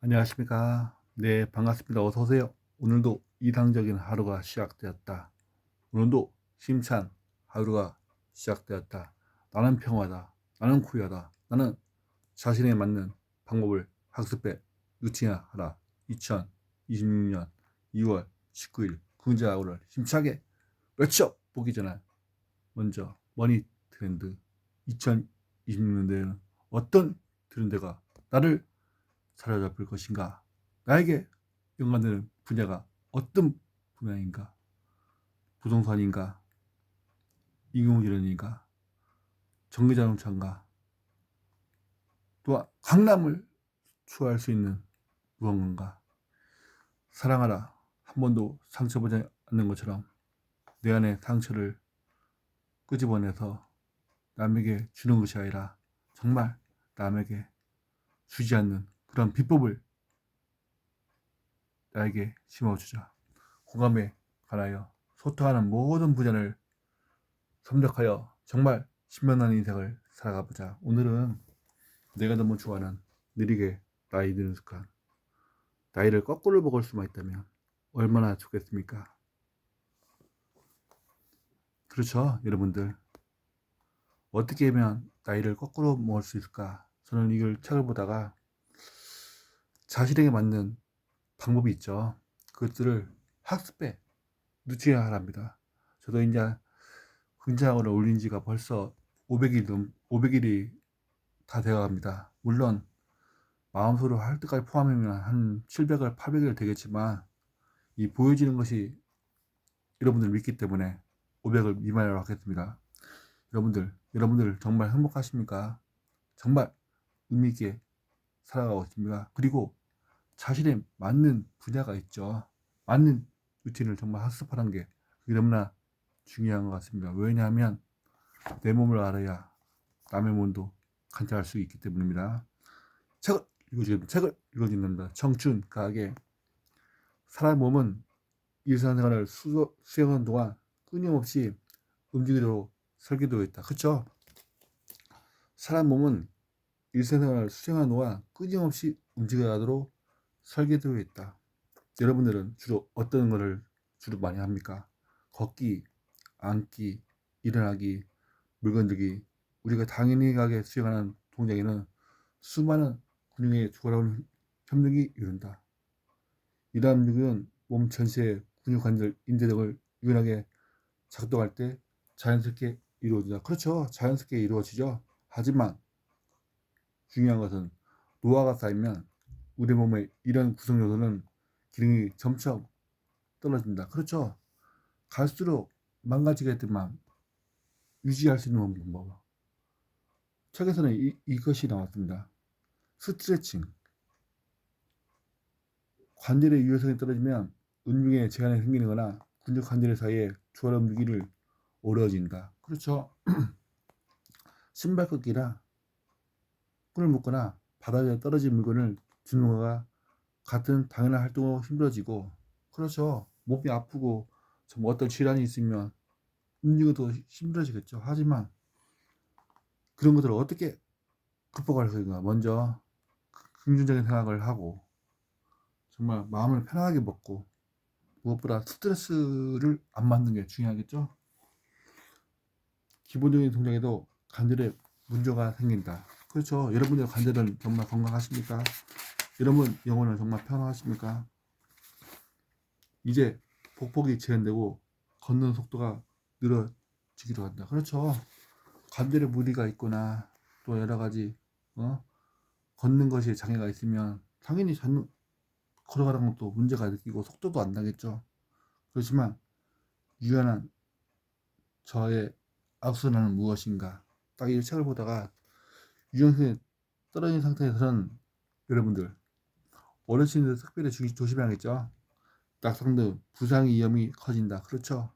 안녕하십니까. 네, 반갑습니다. 어서 오세요. 오늘도 이상적인 하루가 시작되었다. 오늘도 힘찬 하루가 시작되었다. 나는 평화다. 나는 쿨하다. 나는 자신에 맞는 방법을 학습해 루틴화하라. 2026년 2월 19일 긍정하루를 힘차게 외쳐보기 전에 먼저 머니 트렌드 2026년대에는 어떤 트렌드가 나를 사로잡을 것인가? 나에게 연관되는 분야가 어떤 분야인가? 부동산인가? 인공지능인가? 전기자동차인가? 또한 강남을 추구할 수 있는 무언가인가? 사랑하라. 한 번도 상처보지 않는 것처럼 내 안의 상처를 끄집어내서 남에게 주는 것이 아니라 정말 남에게 주지 않는 그런 비법을 나에게 심어주자. 공감에 관하여 소통하는 모든 분야를 섭렵하여 정말 신명나는 인생을 살아가보자. 오늘은 내가 너무 좋아하는 느리게 나이 드는 습관, 나이를 거꾸로 먹을 수만 있다면 얼마나 좋겠습니까? 그렇죠, 여러분들. 어떻게 하면 나이를 거꾸로 먹을 수 있을까? 저는 이걸 책을 보다가 자신에게 맞는 방법이 있죠. 그것들을 학습해 루틴화하랍니다. 저도 이제 긍정학을 올린 지가 벌써 500일이 다 되어갑니다. 물론 마음속으로 할 때까지 포함하면 한 700일, 800일 되겠지만 이 보여지는 것이 여러분들 믿기 때문에 500을 미만으로 하겠습니다. 여러분들 정말 행복하십니까? 정말 의미 있게 살아가고 있습니다. 그리고 자신의 맞는 분야가 있죠. 맞는 루틴을 정말 학습하는 게 그게 너무나 중요한 것 같습니다. 왜냐하면 내 몸을 알아야 남의 몸도 관찰할 수 있기 때문입니다. 책을 읽어줍니다. 청춘, 가게. 사람 몸은 일상생활을 수행하는 동안 끊임없이 움직이도록 설계되어 있다. 그렇죠? 사람 몸은 일상생활을 수행하는 동안 끊임없이 움직여가도록 설계되어 있다. 여러분들은 주로 어떤 것을 주로 많이 합니까? 걷기, 앉기, 일어나기, 물건 들기. 우리가 당연하게 수행하는 동작에는 수많은 근육의 조화로운 협력이 이룬다. 이러한 근육은 몸 전체의 근육, 관절, 인대 등을 유연하게 작동할 때 자연스럽게 이루어진다. 그렇죠. 자연스럽게 이루어지죠. 하지만 중요한 것은 노화가 쌓이면 우리 몸의 이런 구성 요소는 기능이 점점 떨어진다. 그렇죠. 갈수록 망가지겠지만 유지할 수 있는 방법. 책에서는 이것이 나왔습니다. 스트레칭. 관절의 유연성이 떨어지면 운동에 제한이 생기는 거나 근육 관절 사이에 조화로운 무기를 어려워진다. 그렇죠. 신발 걷기나 끈을 묶거나 바닥에 떨어진 물건을 줍는 거가 같은 당연한 활동으로 힘들어지고, 그렇죠. 몸이 아프고 좀 어떤 질환이 있으면 움직여도 힘들어지겠죠. 하지만 그런 것들을 어떻게 극복할 수 있는가? 먼저 긍정적인 생각을 하고 정말 마음을 편하게 먹고 무엇보다 스트레스를 안 받는 게 중요하겠죠. 기본적인 동작에도 관절에 문제가 생긴다. 그렇죠. 여러분의 관절은 정말 건강하십니까? 여러분 영혼은 정말 편안하십니까? 이제 복복이 제한되고 걷는 속도가 늘어지기도 한다. 그렇죠. 관절에 무리가 있거나 또 여러 가지 걷는 것에 장애가 있으면 당연히 걸어가는 것도 문제가 느끼고 속도도 안 나겠죠. 그렇지만 유연한 저의 악순환은 무엇인가? 딱 이 책을 보다가 유연성이 떨어진 상태에서는 여러분들 어르신들 특별히 조심해야겠죠. 낙상 등 부상 위험이 커진다. 그렇죠.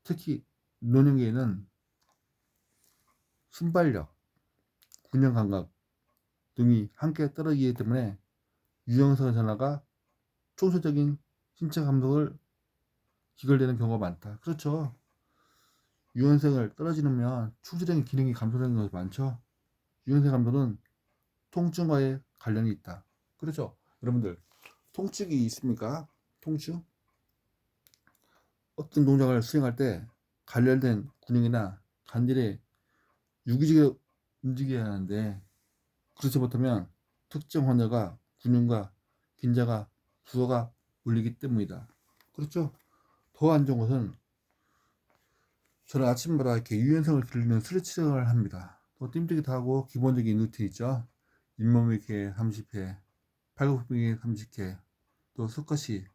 특히 노년기에는 순발력, 균형 감각 등이 함께 떨어지기 때문에 유연성 전화가 총체적인 신체 감독을 기결되는 경우가 많다. 그렇죠. 유연성을 떨어지면 충체적인 기능이 감소되는 것이 많죠. 유연성 감소는 통증과의 관련이 있다. 그렇죠. 여러분들 통증이 있습니까? 통증? 어떤 동작을 수행할 때 관련된 근육이나 관절에 유기적으로 움직여야 하는데 그렇지 못하면 특정 환자가 근육과 긴장과 부하가 올리기 때문이다. 그렇죠? 더 안 좋은 것은 저는 아침마다 이렇게 유연성을 기르는 스트레칭을 합니다. 또 띵뛰기도 하고 기본적인 루틴 있죠. 잇몸 일으키 30회, 팔굽혀펴기 30회, 또 스쿼트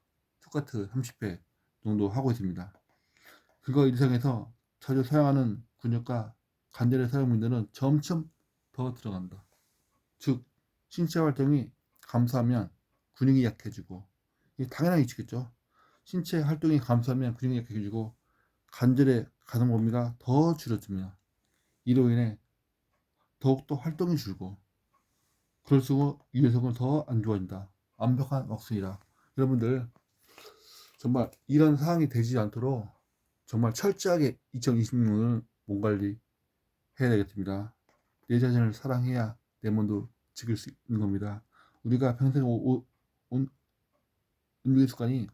30회 정도 하고 있습니다. 그거 이상해서 자주 사용하는 근육과 관절의 사용민들은 점점 더 들어간다. 즉 신체 활동이 감소하면 근육이 약해지고, 이게 당연한 이치겠죠. 신체 활동이 감소하면 근육이 약해지고 관절의 가동 범위가 더 줄어들며 이로 인해 더욱더 활동이 줄고 그럴수록 유연성은 더 안 좋아진다. 완벽한 억순이다. 여러분들 정말 이런 상황이 되지 않도록 정말 철저하게 2026년을 몸 관리 해야 되겠습니다. 내 자신을 사랑해야 내 몸도 지킬 수 있는 겁니다. 우리가 평생 운동의 습관이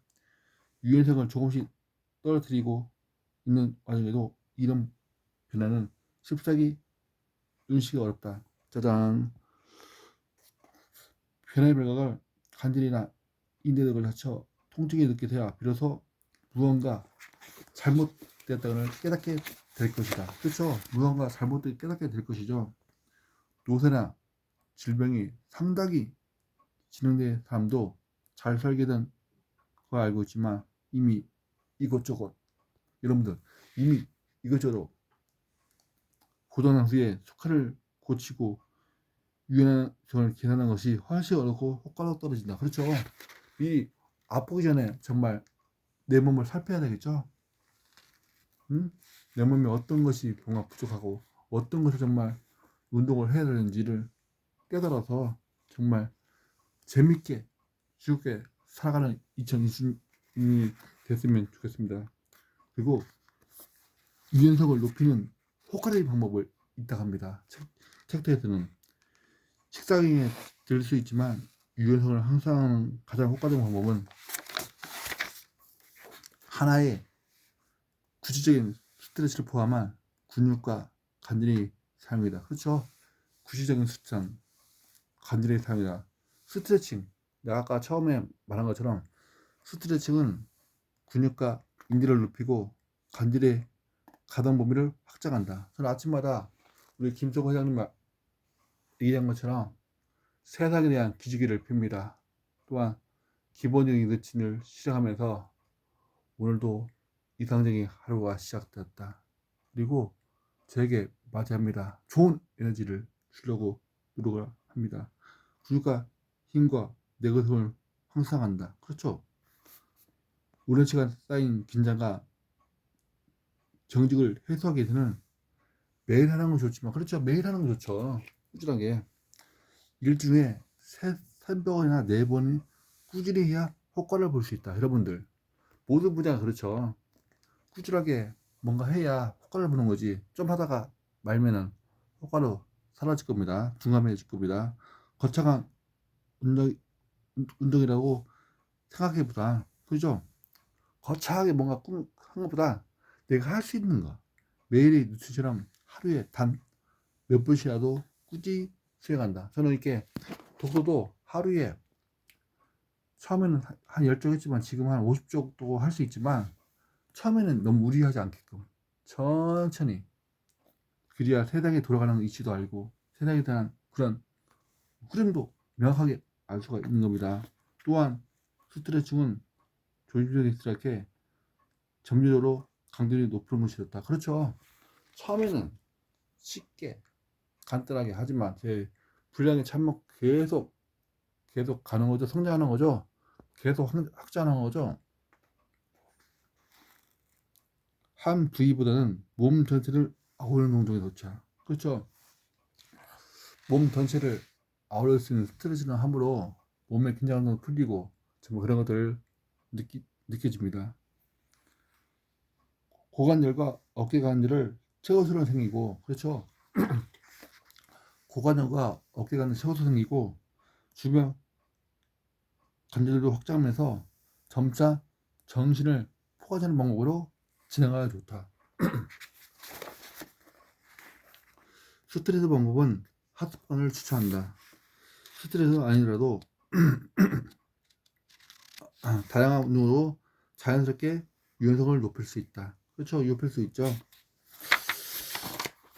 유연성을 조금씩 떨어뜨리고 있는 와중에도 이런 변화는 쉽사리 눈치기 어렵다. 짜잔. 변화의 결과를 관절이나 인대 등을 다쳐 통증이 느껴져야 비로소 무언가 잘못되었다는 깨닫게 될 것이다. 그렇죠? 무언가 잘못되게 깨닫게 될 것이죠. 노쇠나 질병이 상당히 진행된 사람도 잘 살게 된 거 알고 있지만 이미 이것저것 여러분들 이미 이것저것 고전한 후에 속화를 고치고 유연성을 개선하는 것이 훨씬 어렵고 효과가 떨어진다. 그렇죠? 이 아프기 전에 정말 내 몸을 살펴야 되겠죠? 응? 내 몸에 어떤 것이 뭔가 부족하고 어떤 것을 정말 운동을 해야 되는지를 깨달아서 정말 재밌게 즐겁게 살아가는 2020년이 됐으면 좋겠습니다. 그리고 유연성을 높이는 효과적인 방법을 있다고 합니다. 책도에서는 식사기에 들 수 있지만 유연성을 향상하는 가장 효과적인 방법은 하나의 구체적인 스트레스를 포함한 근육과 관절의 사용이다. 그렇죠? 구체적인 수천 관절의 사용이다. 스트레칭, 내가 아까 처음에 말한 것처럼 스트레칭은 근육과 인대를 높이고 관절의 가동 범위를 확장한다. 저는 아침마다 우리 김성 회장님 얘기한 것처럼 세상에 대한 기지개를 핍니다. 또한 기본적인 루틴을 실행하면서 오늘도 이상적인 하루가 시작되었다. 그리고 저에게 맞이합니다. 좋은 에너지를 주려고 노력을 합니다. 근육과 힘과 내구성을 향상한다. 그렇죠? 오랜 시간 쌓인 긴장과 정직을 해소하기 위해서는 매일 하는 건 좋지만, 그렇죠? 매일 하는 건 좋죠. 꾸준하게. 일주일에 3번이나 4번이 꾸준히 해야 효과를 볼 수 있다. 여러분들. 모든 분야가 그렇죠. 꾸준하게 뭔가 해야 효과를 보는 거지. 좀 하다가 말면은 효과로 사라질 겁니다. 둔감해질 겁니다. 거창한 운동이라고 생각해보다, 그죠? 거창하게 뭔가 한 것보다 내가 할 수 있는 거. 매일의 루틴처럼 하루에 단 몇 번씩이라도 꾸준히 수행한다. 저는 이렇게 독서도 하루에 처음에는 한 10쪽 했지만 지금 한 50쪽도 할 수 있지만 처음에는 너무 무리하지 않게끔 천천히 그래야 세상에 돌아가는 이치도 알고 세상에 대한 그런 흐름도 명확하게 알 수가 있는 겁니다. 또한 스트레칭은 조직적인 스트레스에 점유적으로 강도를 높이는 것이 좋다. 그렇죠. 처음에는 쉽게 간단하게 하지만 제 분량이 참먹 계속 가는 거죠. 성장하는 거죠. 계속 확장하는 거죠. 한 부위보다는 몸 전체를 아우르는 운동이 좋죠. 그렇죠. 몸 전체를 아우를 수 있는 스트레스는 함으로 몸의 긴장도 풀리고 정말 그런 것들을 느껴집니다. 고관절과 어깨 관절을 최고수로 생기고, 그렇죠. 고관절과 어깨 관절 최고수로 생기고 주변 관절도 확장하면서 점차 정신을 포괄하는 방법으로 진행하기 좋다. 스트레스 방법은 핫습관을 추천한다. 스트레스 아니더라도 다양한 운동으로 자연스럽게 유연성을 높일 수 있다. 그렇죠? 높일 수 있죠.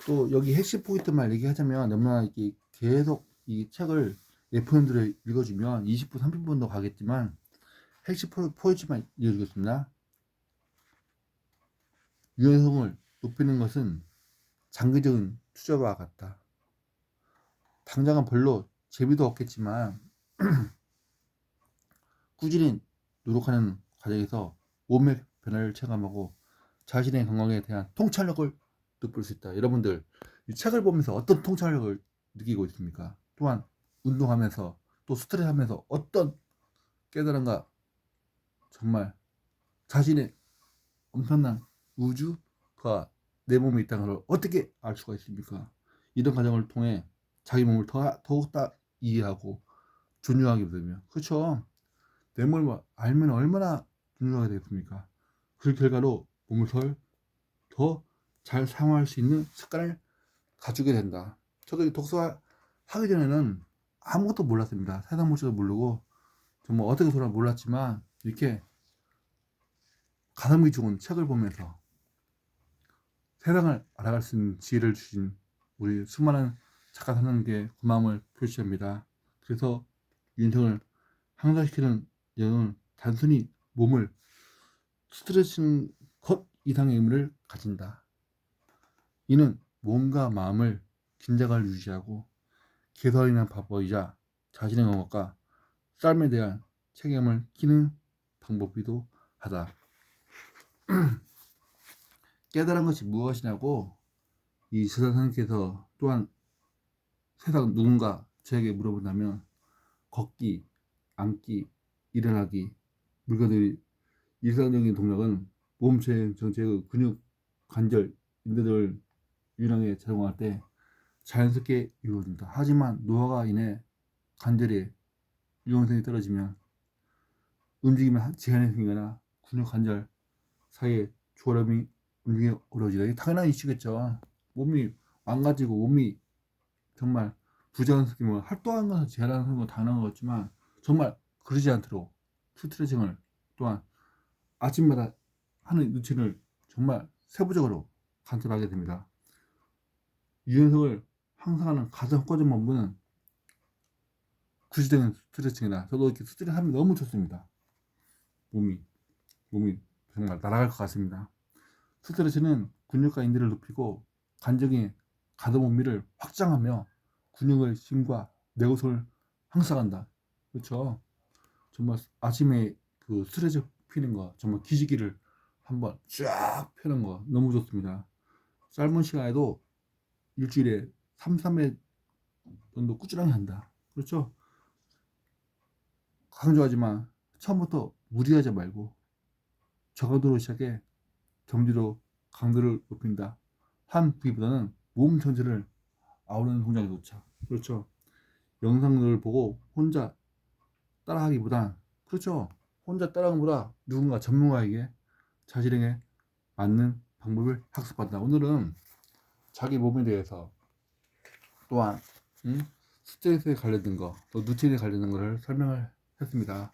또 여기 핵심 포인트만 얘기하자면 너무나 이렇게 계속 이 책을 F1들을 읽어주면 20분, 30분도 가겠지만 핵심 포인트만 읽어주겠습니다. 유연성을 높이는 것은 장기적인 투자와 같다. 당장은 별로 재미도 없겠지만 꾸준히 노력하는 과정에서 몸의 변화를 체감하고 자신의 건강에 대한 통찰력을 높일 수 있다. 여러분들 이 책을 보면서 어떤 통찰력을 느끼고 있습니까? 또한 운동하면서 또 스트레스 하면서 어떤 깨달음과 정말 자신의 엄청난 우주가 내 몸에 있다는 걸 어떻게 알 수가 있습니까? 이런 과정을 통해 자기 몸을 더욱더 이해하고 존중하게 되면, 그렇죠? 내 몸을 알면 얼마나 존중하게 되겠습니까? 그 결과로 몸을 더 잘 사용할 수 있는 습관을 가지게 된다. 저도 독서 하기 전에는 아무것도 몰랐습니다. 세상 물질도 모르고 정말 어떻게 돌아 몰랐지만 이렇게 가성비 좋은 책을 보면서 세상을 알아갈 수 있는 지혜를 주신 우리 수많은 작가 선생님께 고마움을 표시합니다. 그래서 윤성을 향상시키는 영은 단순히 몸을 스트레스는 것 이상의 의미를 가진다. 이는 몸과 마음을 긴장을 유지하고 개선이나 바보이자 자신의 건강과 삶에 대한 책임을 끼는 방법이기도 하다. 깨달은 것이 무엇이냐고 이 스사 선생님께서 또한 세상 누군가 저에게 물어본다면 걷기, 앉기, 일어나기, 물건들이 일상적인 동작은 몸 전체의 근육, 관절, 인대들 유연하게 작용할 때 자연스럽게 이루어진다. 하지만 노화가 인해 관절의 유연성이 떨어지면 움직임에 제한이 생기거나 근육 관절 사이에 조절이 움직임이 어려워지다. 이게 당연한 이슈겠죠. 몸이 망가지고 몸이 정말 부자연스럽게 활동하는 것을 제한하는 건 당연한 것 같지만 정말 그러지 않도록 스트레칭을 또한 아침마다 하는 루틴을 정말 세부적으로 관찰하게 됩니다. 유연성을 향상하는 가장 효과적인 방법은 구체적인 스트레칭이다. 저도 이렇게 스트레칭 하면 너무 좋습니다. 몸이 정말 날아갈 것 같습니다. 스트레칭은 근육과 인대를 높이고 관절의 가동 범위를 확장하며 근육의 힘과 내구성을 향상한다. 그렇죠? 정말 아침에 그 스트레칭 피는 거 정말 기지개를 한번 쫙 펴는 거 너무 좋습니다. 짧은 시간에도 일주일에 3회 정도 꾸준하게 한다. 그렇죠? 강조하지만 처음부터 무리하지 말고 저강도로 시작해 점지로 강도를 높인다. 한 부위보다는 몸 전체를 아우르는 동작이 좋죠. 그렇죠? 영상을 보고 혼자 따라하기보다, 그렇죠? 혼자 따라하기보다 누군가 전문가에게 자신에게 맞는 방법을 학습한다. 오늘은 자기 몸에 대해서 또한 스트레스에 관련된 거, 또 루틴에 관련된 것을 설명을 했습니다.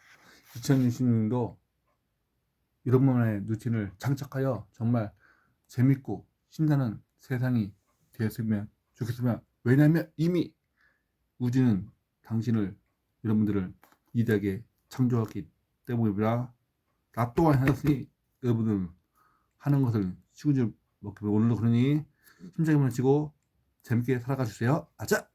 2020년도 이런 분의 루틴을 장착하여 정말 재밌고 신나는 세상이 되었으면 좋겠으면, 왜냐하면 이미 우주는 당신을, 여러분들을 위대하게 창조했기 때문이라. 나 또한 하였으니 여러분은 하는 것을 쉬운 줄 먹기. 오늘도 그러니 힘차게 무너지고 재밌게 살아가 주세요. 아자!